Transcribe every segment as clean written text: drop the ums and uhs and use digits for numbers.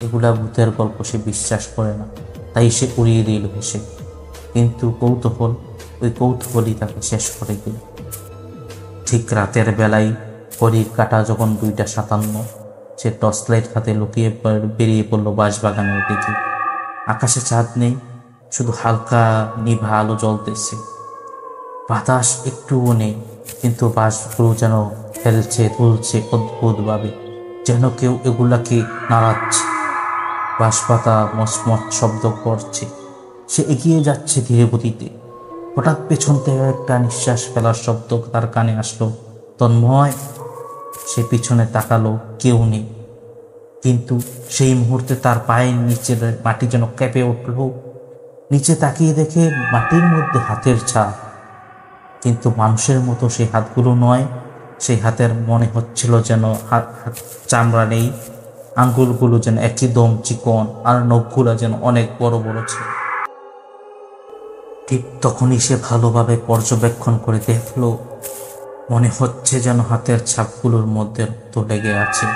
এগুলা ভূতের গল্প সে বিশ্বাস করে না, তাই সে উড়িয়ে দিল হেসে। কিন্তু ওই কৌতূহলই তাকে শেষ করে দিল। ঠিক রাতের বেলায় ঘড়ির কাঁটা যখন 2টা 57, সে টর্চ লাইট হাতে লুকিয়ে বেরিয়ে পড়লো বাঁশবাগানের দিকে। আকাশে চাঁদ নেই, শুধু হালকা নিভা আলো জ্বলতেছে। বাতাস একটুও নেই, কিন্তু বাঁশগুলো যেন খেলছে দুলছে অদ্ভুতভাবে, যেন কেউ এগুলাকে নাড়াচ্ছে। বাঁশপাতা মচমচ শব্দ করছে। সে এগিয়ে যাচ্ছে ধীরে গতিতে। হঠাৎ পেছন থেকে একটা নিঃশ্বাস ফেলার শব্দ তার কানে আসলো। তন্ময়! সে পিছনে তাকালো, কেউ নেই। কিন্তু সেই মুহূর্তে তার পায়ের নিচের মাটি যেন কেঁপে উঠল। নিচে তাকিয়ে দেখে মাটির মধ্যে হাতের ছাপ, কিন্তু মানুষের মতো সেই হাতগুলো নয়। সেই হাতের মনে হচ্ছিল যেন চামড়া নেই, আঙ্গুলগুলো যেন একদম চিকন, আর নখগুলো যেন অনেক বড় বড় ছিল। ঠিক তখনই সে ভালোভাবে পর্যবেক্ষণ করে দেখল, মনে হচ্ছে যেন হাতের ছাপগুলোর মধ্যে রক্ত লেগে আছে।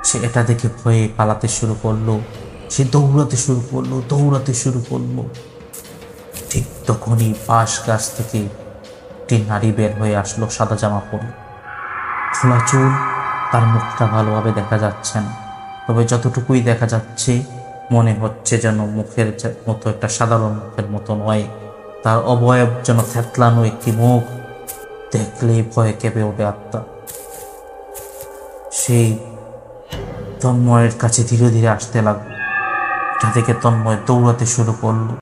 সে এটা দেখে ভয়ে পালাতে শুরু করলো। সে দৌড়াতে শুরু করলো। ঠিক তখনই বাঁশ গাছ থেকে একটি নারী বের হয়ে আসলো, সাদা জামা পরে, খোলা চুল। তার মুখটা ভালোভাবে দেখা যাচ্ছে না, তবে যতটুকুই দেখা যাচ্ছে মনে হচ্ছে যেন মুখের মতো একটা সাধারণ মুখের মতো নয়। তার অবয়ব যেন থ্যাতলানো একটি মুখ। দেখলেই ভয়ে কেঁপে ওঠে আত্মা। সেই তন্ময়ের কাছে ধীরে ধীরে আসতে লাগলো। এটা থেকে তন্ময় দৌড়াতে শুরু করলো।